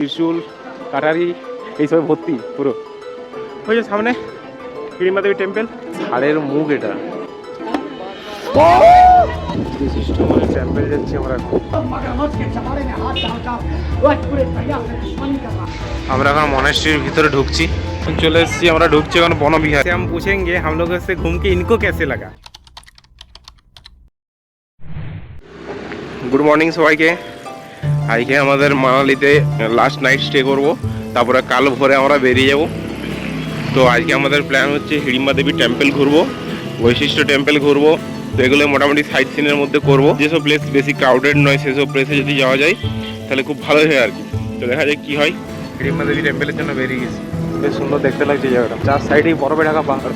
ত্রিশূল কাটারি এইসব ভর্তি পুরো। ওই যে সামনে হিড়িম্বা দেবী টেম্পল, ষাঁড়ের মুখ এটা। টেম্পল যাচ্ছি আমরা এখন মনেস্ট্রির ভিতরে ঢুকছি, চলে এসেছি আমরা, ঢুকছি এখন বনবিহার। हम पूछेंगे हम लोगों से घूम के इनको कैसे लगा। গুড মর্নিং সবাইকে। আজকে আমাদের মানালিতে লাস্ট নাইট স্টে করব, তারপরে কাল ভোরে আমরা বেরিয়ে যাব। তো আজকে আমাদের প্ল্যান হচ্ছে হিড়িম্বা দেবী টেম্পল ঘুরবো, বৈশিষ্ট্য টেম্পল ঘুরবো। তো এগুলো মোটামুটি সাইট সিনের মধ্যে করবো। যেসব প্লেস বেশি ক্রাউডেড নয় সেসব প্লেসে যদি যাওয়া যায় তাহলে খুব ভালোই হয় আর কি। তো দেখা যাক কী হয়। হিড়িম্বা দেবী টেম্পলের জন্য বেরিয়ে গেছি। বেশ সুন্দর দেখতে লাগছে জায়গাটা, চার সাইডেই বরফে ঢাকা পাহাড়,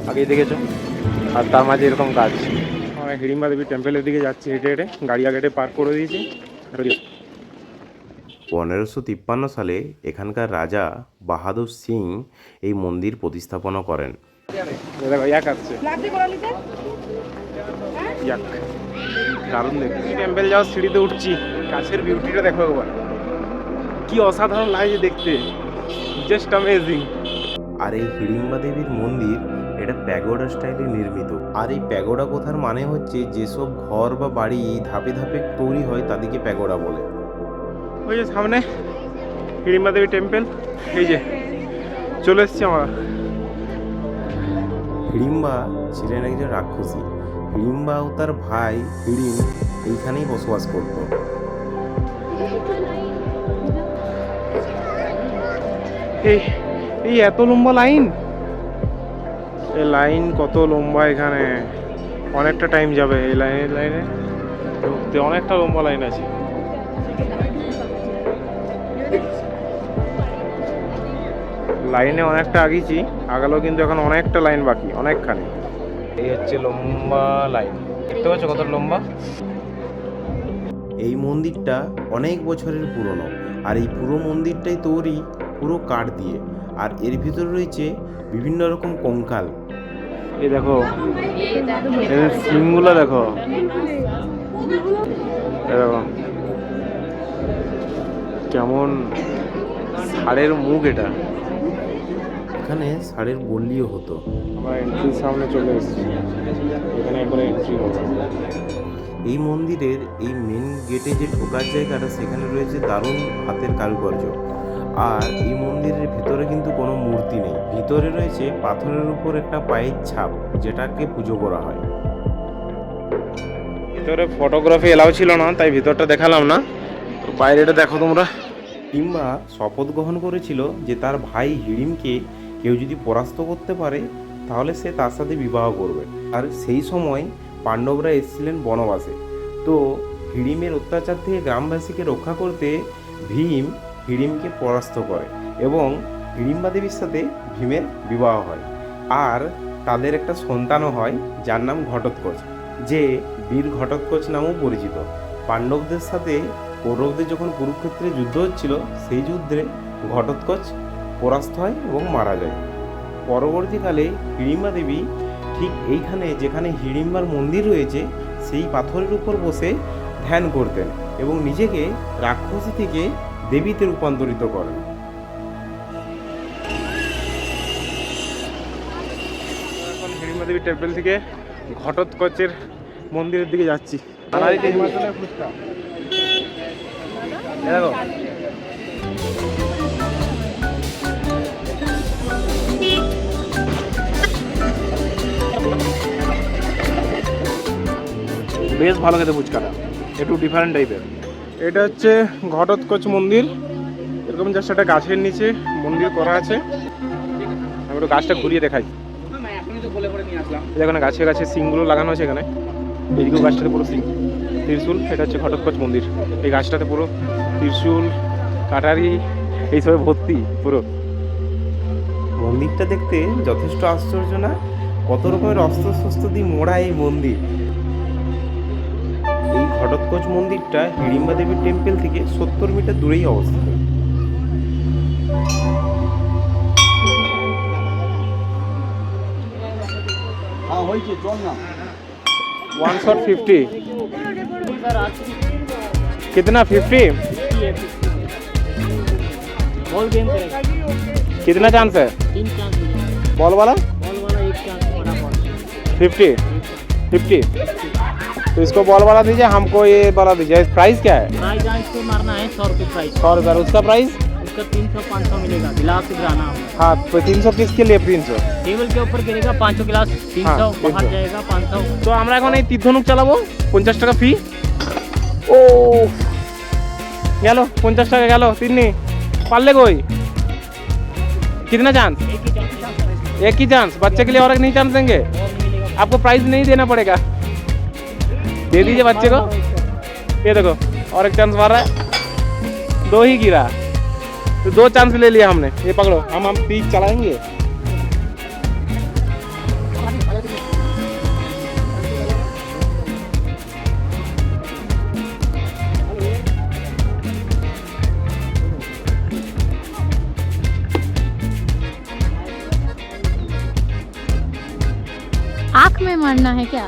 আগেই দেখেছো, আর তার মাঝে এরকম গাছ। আমরা হিড়িম্বা দেবী টেম্পলের দিকে যাচ্ছি হেঁটে হেঁটে, গাড়ি আগে পার্ক করে দিয়েছি। 1553 সালে এখানকার রাজা বাহাদুর সিং এই মন্দির প্রতিস্থাপনা করেন। দেখো ইয়াক আসছে, ইয়াক দারুণ দেখতে। টেম্পল যাওয়ার সিঁড়িতে উঠছি, কাছের বিউটিটা দেখো একবার, কি অসাধারণ লাগছে দেখতে, জাস্ট অ্যামেজিং। আর এই হিড়িম্বা দেবীর মন্দির এটা প্যাগোডা স্টাইলে নির্মিত। আর এই প্যাগোডা কথার মানে হচ্ছে যেসব ঘর বা বাড়ি ধাপে ধাপে তৈরি হয় তাদেরকে প্যাগোডা বলে। ওই যে সামনে হিড়িম্বা দেবী টেম্পল, এই যে চলে এসছি আমরা। হিড়িম্বা ছিলেন একজন রাক্ষসী। হিড়িম্বা ও তার ভাই হিড়িম এইখানেই বসবাস করত। এই এত লম্বা লাইন, এই লাইন কত লম্বা, এখানে অনেকটা টাইম যাবে এই লাইনে ঢুকতে, অনেকটা লম্বা লাইন আছে। লাইনে অনেকটা আগিয়েছি, আগালো কিন্তু এখন অনেকটা লাইন বাকি, অনেকখানি। এই হচ্ছে লম্বা লাইন, দেখতে পাচ্ছ কত লম্বা। এই মন্দিরটা অনেক বছরের পুরনো, আর এই পুরো মন্দিরটাই তৈরি পুরো কাঠ দিয়ে। আর এর ভিতরে রয়েছে বিভিন্ন রকম কঙ্কাল। এই দেখো সিংগুলো দেখো, কেমন ষাঁড়ের মুখ এটা। এখানে ষাঁড়ের বল্লিও হতো। আমরা এন্ট্রির সামনে চলে এসেছি, এখানে একবারে এন্ট্রি হবে। এই মন্দিরের এই মেন গেটে যে ঢোকার জায়গাটা, সেখানে রয়েছে দারুণ হাতের কারুকার্য। আর এই মন্দিরের ভিতরে কিন্তু কোনো মূর্তি নেই, ভিতরে রয়েছে পাথরের উপর একটা পায়ের ছাপ, যেটাকে পুজো করা হয়। ভিতরে ফটোগ্রাফি এলাও ছিল না, তাই ভিতরটা দেখালাম না। তো বাইরেটা দেখো তোমরা। কিংবা শপথ গ্রহণ করেছিল যে তার ভাই হিড়িমকে কেউ যদি পরাস্ত করতে পারে তাহলে সে তার সাথে বিবাহ করবে। আর সেই সময় পাণ্ডবরা এসেছিলেন বনবাসে। তো হিড়িমের অত্যাচার থেকে গ্রামবাসীকে রক্ষা করতে ভীম হিড়িমকে পরাস্ত করে এবং হিড়িম্বা দেবীর সাথে ভীমের বিবাহ হয়। আর তাদের একটা সন্তানও হয় যার নাম ঘটোৎকচ, যে বীর ঘটোৎকচ নামেও পরিচিত। পাণ্ডবদের সাথে কৌরবদের যখন কুরুক্ষেত্রে যুদ্ধ হচ্ছিল, সেই যুদ্ধে ঘটোৎকচ পরাস্ত হয় এবং মারা যায়। পরবর্তীকালে হিড়িম্বা দেবী ঠিক এইখানে যেখানে হিড়িম্বার মন্দির রয়েছে সেই পাথরের উপর বসে ধ্যান করতেন এবং নিজেকে রাক্ষসী থেকে দেবীতে রূপান্তরিত করেন। এখন হিড়িম্বা দেবী টেম্পল থেকে ঘটোৎকচের মন্দিরের দিকে যাচ্ছি। দেখো বেশ ভালো খেতে ফুচকাটা, একটু ডিফারেন্ট টাইপের। এটা হচ্ছে ঘটোৎকচ মন্দির, এরকম জাস্ট একটা গাছের নিচে মন্দির করা আছে। আমি একটু গাছটা ঘুরিয়ে দেখাই। দেখো না গাছে গাছে সিংগুলো লাগানো আছে এখানে, এইদিকেও গাছটাতে পুরো সিং, ত্রিশূল। এটা হচ্ছে ঘটোৎকচ মন্দির, এই গাছটাতে পুরো ত্রিশূল কাটারি এইসবে ভর্তি পুরো। মন্দিরটা দেখতে যথেষ্ট আশ্চর্য না? কত রকমের অস্ত্র শস্ত্র দিয়ে মোড়া এই মন্দির। এই ঘটোৎকচ মন্দিরটা হিড়িম্বা দেবীর টেম্পল থেকে 70 মিটার দূরেই অবস্থিত। वन शॉट 50 कितना 50 बॉल गेम करेगा। कितना चांस है 3 चांस मिलेगा। बॉल वाला? बॉल वाला 1 चांस, बड़ा बॉल 50 तो इसको बॉल वाला दीजिए, हमको ये वाला दीजिए। प्राइस क्या है? प्राइस आज पे मारना है 100 रुपये प्राइस। 100 रुपये। उसका प्राइस? उसका 300-500 मिलेगा, गिलास से गिराना आप। हाँ, तो 300 किसके लिए? 300 टेबल के ऊपर गिरेगा 500 गिलास 300, हाँ, बाहर 300 जाएगा 500। তো আমরা এখন এই তীর্ধনুক চালাবো, 50 টাকা ফি। ও গেল 50 টাকা গেল। তিন্নি পারলে কই? कितना चांस? एक ही चांस। बच्चे के लिए और नहीं चांस देंगे? और नहीं मिलेगा। आपको प्राइज नहीं देना पड़ेगा, दे दीजिए बच्चे को। ये देखो और एक चांस मार रहा है, 2 ही गिरा, तो 2 चांस ले लिया हमने। ये पकड़ो, हम 30 चलाएंगे। आँख में मारना है क्या?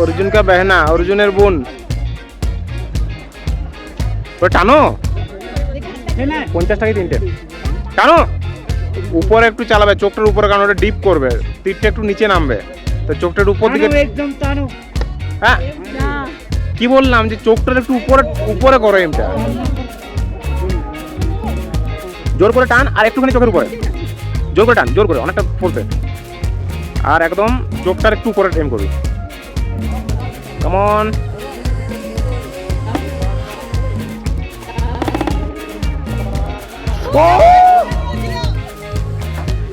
अर्जुन का बहना, अर्जुनेर বোন। তো টানো 50 টাকায় 3টে টানো। উপরে একটু চালাবে, চোখটার উপরে, কারণ ওটা ডিপ করবে, তীরটা একটু নিচে নামবে, তো চোখটার উপর দিকে একদম টানো। হ্যাঁ কি বললাম যে চোখটার একটু উপরে উপরে করো। এমটা জোর করে টান, আর একটুখানি চোখের উপরে জোর করে টান, জোর করে, অনেকটা পড়তে, আর একদম চোখটার একটু উপরে এম করবি। কেমন?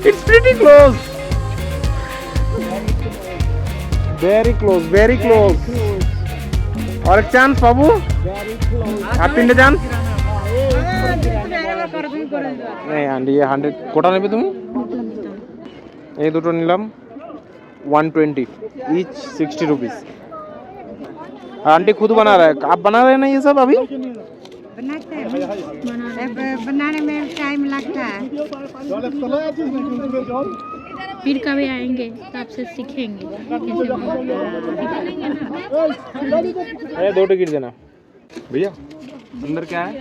It's pretty close. Very close, very close. और एक चांस बाबू, আর 3টে চান্স। नहीं आंटी, ये 100 কোটা নেবে তুমি? এই দুটো নিলাম 120 ईच, 60 रुपीस। आंटी खुद बना रहा है, आप बना रहे हैं ना ये सब अभी? बनाते हैं, बनाने में टाइम लगता है। फिर कभी आएंगे तो आपसे सीखेंगे कैसे बनाना है। अरे 2 टिकट देना भैया। अंदर क्या है?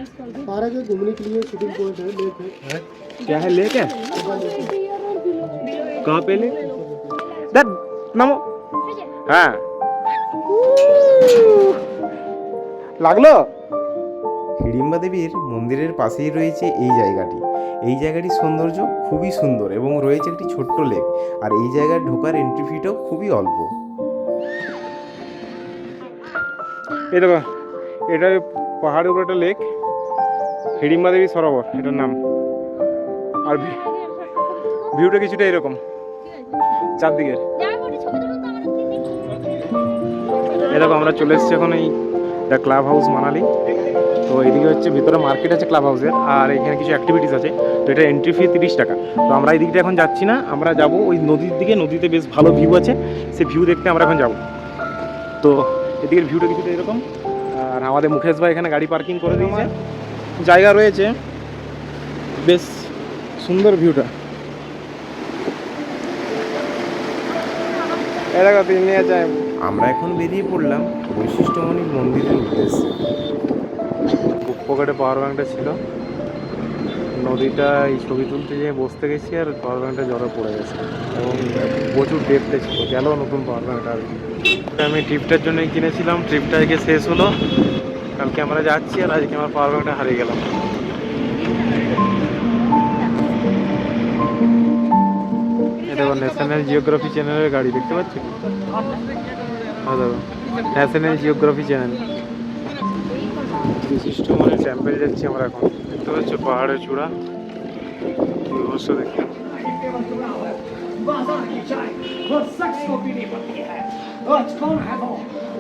पारा के घूमने के लिए शूटिंग पॉइंट है, लेक है। क्या है? लेक है? कहाँ पे लेक? दर नामो। हाँ লাগলো। হিড়িম্বা দেবীর মন্দিরের পাশেই রয়েছে এই জায়গাটি। এই জায়গাটির সৌন্দর্য খুবই সুন্দর এবং রয়েছে একটি ছোট্ট লেক, আর এই জায়গায় ঢোকার এন্ট্রি ফিটাও খুবই অল্প। এই দেখো, এটা পাহাড়ের উপর একটা লেক, হিড়িম্বা দেবী সরোবর এটার নাম। আর ভিউটা কিছুটা এরকম চারদিকের। এই দেখো আমরা চলে এসেছি এখন এই দ্য ক্লাব হাউস মানালি। তো এইদিকে হচ্ছে ভিতরে মার্কেট আছে ক্লাব হাউসের, আর এখানে কিছু অ্যাক্টিভিটিস আছে। তো এটা এন্ট্রি ফি 30 টাকা। তো আমরা এই দিকটা এখন যাচ্ছি না, আমরা যাব ওই নদীর দিকে। নদীতে বেশ ভালো ভিউ আছে, সেই ভিউ দেখতে আমরা এখন যাব। তো এদিকের ভিউটা কিছুটা এরকম। আর আমাদের মুকেশ ভাই এখানে গাড়ি পার্কিং করে দিয়েছে, জায়গা রয়েছে, বেশ সুন্দর ভিউটা। আমরা এখন বেরিয়ে পড়লাম বৈশিষ্ট্যমণি মন্দিরের উদ্দেশ্যে। পকেটে পাওয়ার ব্যাংকটা ছিল, নদীটা এই ছবি তুলতে গিয়ে বসতে গেছি, আর পাওয়ার ব্যাংকটা জলে পড়ে গেছে এবং প্রচুর ডেপতে ছিল। গেল নতুন পাওয়ার ব্যাংকটা আর কি। আমি ট্রিপটার জন্যই কিনেছিলাম, ট্রিপটা আজকে শেষ হলো, কালকে আমরা যাচ্ছি, আর আজকে আমার পাওয়ার ব্যাংকটা হারিয়ে গেলাম। দেখো ন্যাশনাল জিওগ্রাফি চ্যানেলের গাড়ি দেখতে পাচ্ছি। হ্যাঁ দেখো, ন্যাশনাল জিওগ্রাফি চ্যানেল। বিশিষ্ট মানে টেম্পল যাচ্ছি আমরা এখন। দেখতে পাচ্ছ পাহাড়ের চূড়া, অবশ্য দেখি।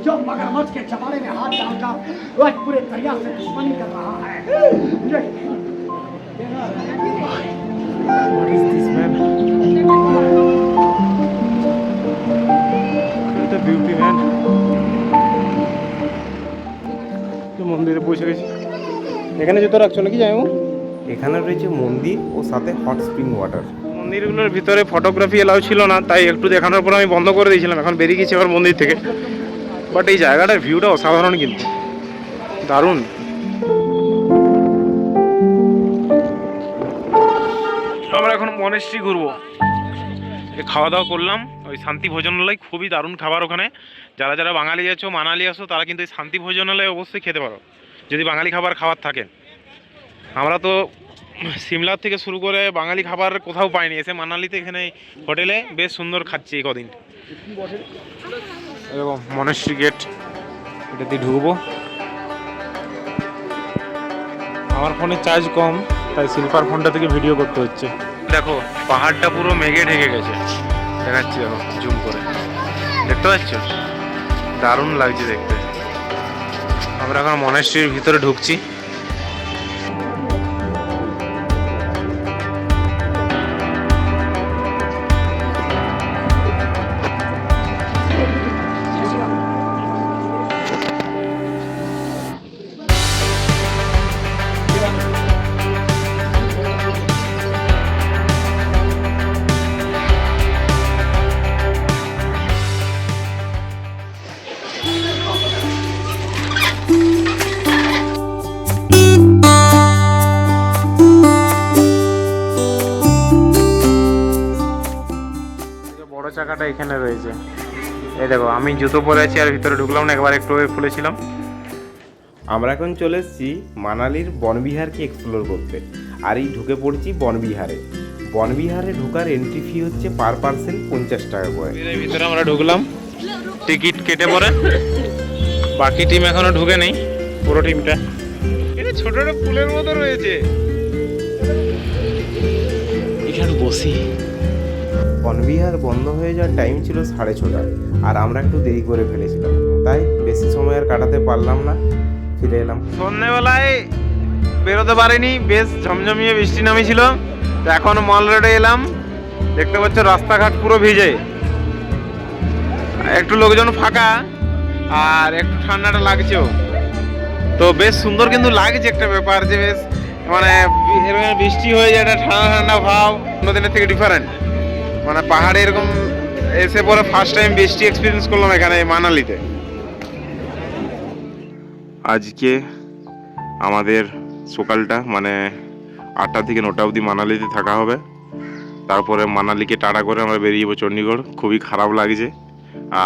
जो मगरमच्छ के चबारे में हाथ डालकर आज पूरे दरिया से दुश्मनी कर रहा है। What is this, man? Look at the beauty, man. মন্দিরে পৌঁছে গেছি। এখানে জুতো রাখছো নাকি? যাই এখানে রয়েছে মন্দির ও সাথে হট স্প্রিং ওয়াটার। মন্দিরগুলোর ভিতরে ফটোগ্রাফি এলাও ছিল না, তাই একটু দেখানোর পর আমি বন্ধ করে দিয়েছিলাম। এখন বেরিয়ে গেছি আবার মন্দির থেকে। বাট এই জায়গাটার ভিউটা অসাধারণ, কিন্তু দারুণ। আমরা এখন মনেশ্রী ঘুরবো। খাওয়া দাওয়া করলাম ওই শান্তি ভোজনালয়, খুবই দারুণ খাবার ওখানে। যারা যারা বাঙালি আছো, মানালি আসো, তারা কিন্তু এই শান্তি ভোজনালয়ে অবশ্যই খেতে পারো যদি বাঙালি খাবার থাকে। আমরা তো সিমলার থেকে শুরু করে বাঙালি খাবার কোথাও পাইনি, এসে মানালিতে এখানে হোটেলে বেশ সুন্দর খাচ্ছি এই কদিন। এরকম মনেশ্রী গেট, এটা দিয়ে ঢুকবো। আমার ফোনে চার্জ কম, তাই সিলভার ফোনটা থেকে ভিডিও করতে হচ্ছে। দেখো পাহাড়টা পুরো মেঘে ঢেকে গেছে, দেখাচ্ছি দেখো জুম করে, দেখতে পাচ্ছ? দারুণ লাগছে দেখতে। আমরা এখন মনেশ্রীর ভিতরে ঢুকছি। বড় চাকাটা এখানে রয়েছে, এই দেখো। আমি জুতো পরে আছি আর ভিতরে ঢুকলাম না, একবার একটু খুলেছিলাম। আমরা এখন চলে এসেছি মানালির বনবিহারকে এক্সপ্লোর করতে, আর এই ঢুকে পড়ছি বনবিহারে। বনবিহারে ঢোকার এন্ট্রি ফি হচ্ছে পার পার্সন 50 টাকা করে। এর ভিতরে আমরা ঢুকলাম, টিকিট কেটে পরে। বাকি টিম এখনো ঢুকে নেই, পুরো টিমটা। এটা ছোট একটা পুলের মতো রয়েছে, এখানে বসি। বনবিহার বন্ধ হয়ে যাওয়ার টাইম ছিল 6:30, আর আমরা একটু দেরি করে ফেলেছিলাম, তাই বেশি সময় আর কাটাতে পারলাম না, ফিরে এলাম। সন্ধ্যেবেলায় বেরোতে পারিনি, বেশ ঝমঝমিয়ে বৃষ্টি নামেছিল। তো এখন মল রোডে এলাম, দেখতে পাচ্ছ রাস্তাঘাট পুরো ভিজে, একটু লোকজন ফাঁকা আর একটু ঠান্ডাটা লাগছেও। তো বেশ সুন্দর কিন্তু লাগছে, একটা ব্যাপার যে বেশ মানে বৃষ্টি হয়ে যায়, একটা ঠান্ডা ঠান্ডা ভাব, অন্য দিনের থেকে ডিফারেন্ট। মানে পাহাড়ে এরকম এসে পরে ফার্স্ট টাইম বৃষ্টি এক্সপিরিয়েন্স করলাম এখানে মানালিতে। আজকে আমাদের সকালটা মানে 8টা থেকে 9টা অবধি মানালিতে থাকা হবে। তারপরে মানালিকে টাটা করে আমরা বেরিয়ে যাবো চণ্ডীগড়। খুবই খারাপ লাগছে,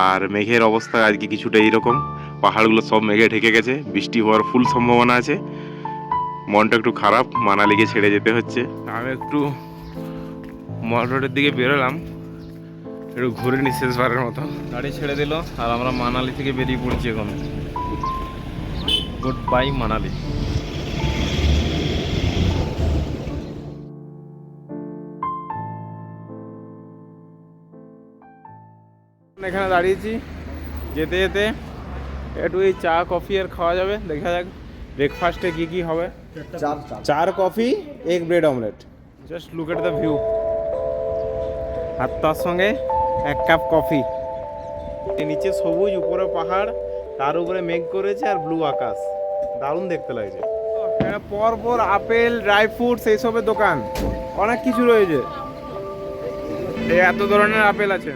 আর মেঘের অবস্থা আজকে কিছুটা এইরকম, পাহাড়গুলো সব মেঘে ঢেকে গেছে, বৃষ্টি হওয়ার ফুল সম্ভাবনা আছে। মনটা একটু খারাপ, মানালিকে ছেড়ে যেতে হচ্ছে। আমি একটু মল রোডের দিকে বেরোলাম, একটু ঘুরে নি শেষবারের মতো। গাড়ি ছেড়ে দিল আর আমরা মানালি থেকে বেরিয়ে পড়ছি এখন। Good bye Manali. এখানে দাঁড়িয়েছি, যেতে যেতে একটু এই চা কফি আর খাওয়া যাবে, দেখা যাক ব্রেকফাস্টে কি কি হবে। 4 coffee 1 bread omelette. Just look at the view. আর তার সঙ্গে 1 কাপ কফি। নিচে সবুজ, উপরে পাহাড়, তার উপরে মেঘ করেছে আর ব্লু আকাশ, দারুণ দেখতে লাগছে। পর পর আপেল, ড্রাই ফ্রুটস এইসবের দোকান, অনেক কিছু রয়েছে। এত ধরনের আপেল আছে।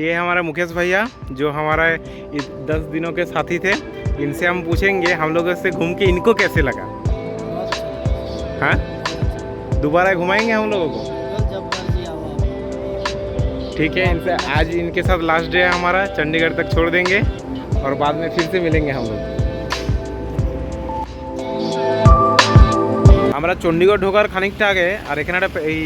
ये हमारा मुकेश भैया जो हमारा 10 दिनों के साथी थे, इनसे हम पूछेंगे हम लोगों से घूम के इनको कैसे लगा। हाँ, दोबारा घुमाएंगे हम लोगों को। ठीक है, इनसे आज इनके साथ लास्ट डे है हमारा, चंडीगढ़ तक छोड़ देंगे और बाद में फिर से मिलेंगे हम लोग। আমরা চণ্ডীগড় ঢোকার খানিকটা আগে আর এখানে একটা এই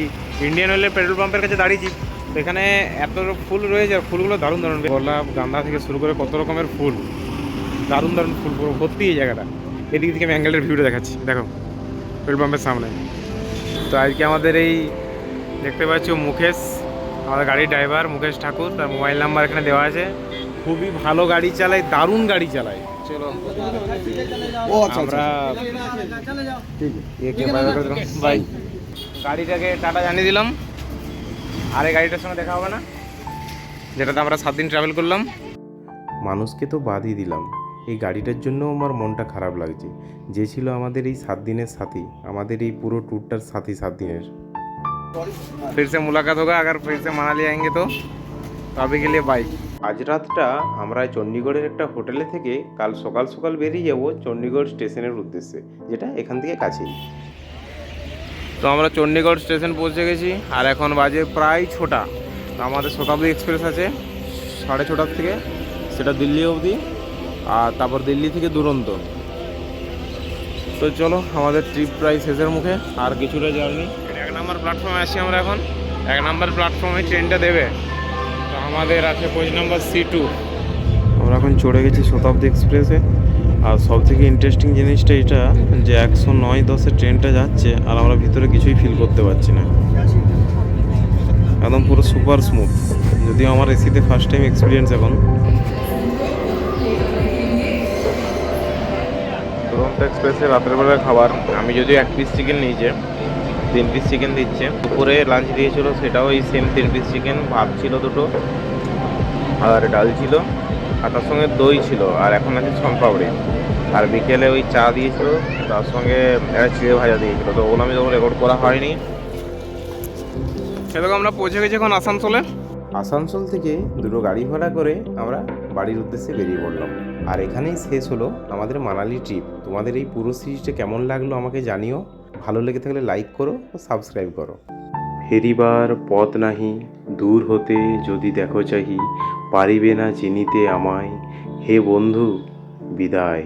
ইন্ডিয়ান অয়েলের পেট্রোল পাম্পের কাছে দাঁড়িয়েছি। তো এখানে এত ফুল রয়েছে, আর ফুলগুলো দারুণ দারুণ, গোলাপ, গাঁদা থেকে শুরু করে কত রকমের ফুল, দারুণ দারুণ ফুল, পুরো ভর্তি এই জায়গাটা। এদিক থেকে আমি অ্যাঙ্গেলের ভিউটা দেখাচ্ছি, দেখো পেট্রোল পাম্পের সামনে। তো আজকে আমাদের এই দেখতে পাচ্ছ মুকেশ, আমাদের গাড়ির ড্রাইভার মুকেশ ঠাকুর, তার মোবাইল নাম্বার এখানে দেওয়া আছে। খুবই ভালো গাড়ি চালায়, দারুণ গাড়ি চালায়। চলো আমরা ভাই গাড়িটাকে টাটা জানিয়ে দিলাম, আর এই গাড়িটার সঙ্গে দেখা হবে না, যেটাতে আমরা 7 দিন ট্রাভেল করলাম। মানুষকে তো বাদই দিলাম, এই গাড়িটার জন্য আমার মনটা খারাপ লাগছে, যে ছিল আমাদের এই 7 দিনের সাথী, আমাদের এই পুরো ট্যুরটার সাথী 7 দিনের। फिर से मुलाकात होगा, अगर फिर से मनाली आएंगे तो अभी के लिए बाय। আজ রাতটা আমরা চণ্ডীগড়ের একটা হোটেলে থেকে কাল সকাল সকাল বেরিয়ে যাব চণ্ডীগড় স্টেশনের উদ্দেশ্যে, যেটা এখান থেকে কাছেই। তো আমরা চণ্ডীগড় স্টেশন পৌঁছে গেছি, আর এখন বাজে প্রায় 6টা। তো আমাদের শতাব্দী এক্সপ্রেস আছে 6:30 থেকে, সেটা দিল্লি অবধি, আর তারপর দিল্লি থেকে দুরন্ত। তো চলো আমাদের ট্রিপ প্রায় শেষের মুখে, আর কিছুটা জার্নি। 1 নম্বর প্ল্যাটফর্মে আসি আমরা এখন, 1 নম্বর প্ল্যাটফর্মে ট্রেনটা দেবে। তো আমাদের আছে কোচ নাম্বার C2। আমরা এখন চড়ে গেছি শতাব্দী এক্সপ্রেসে, আর সব থেকে ইন্টারেস্টিং জিনিসটা এটা যে 109-10 ট্রেনটা যাচ্ছে, আর আমরা ভিতরে কিছুই ফিল করতে পারছি না, একদম পুরো সুপার স্মুথ। যদিও আমার এসিতে ফার্স্ট টাইম এক্সপিরিয়েন্স এখন। দুরন্ত এক্সপ্রেসে রাতের বেলার খাবার, আমি যদিও 1 পিস চিকেন নিয়েছে, 3 পিস চিকেন দিচ্ছে। দুপুরে লাঞ্চ দিয়েছিল, সেটাও এই সেম 3 পিস চিকেন, ভাত ছিল 2টো, আর ডাল ছিল, আর তার সঙ্গে দই ছিল, আর এখন আছে শনপাপড়ি। আর বিকেলে ওই চা দিয়েছিল, তার সঙ্গে একটা চিড়ে ভাজা দিয়েছিল। তো ওগুলো আমি তখন রেকর্ড করা হয়নি। সেরকম আমরা পৌঁছে গেছি এখন আসানসোলে। আসানসোল থেকে 2টো গাড়ি ভাড়া করে আমরা বাড়ির উদ্দেশ্যে বেরিয়ে পড়লাম। আর এখানেই শেষ হলো আমাদের মানালি ট্রিপ। তোমাদের এই পুরো সিরিজটা কেমন লাগলো আমাকে জানিও, ভালো লেগে থাকলে লাইক করো ও সাবস্ক্রাইব করো। ফেরিবার পথ নাহি, দূর হতে যদি দেখো চাহি, পারিবে না চিনিতে আমায়, হে বন্ধু বিদায়।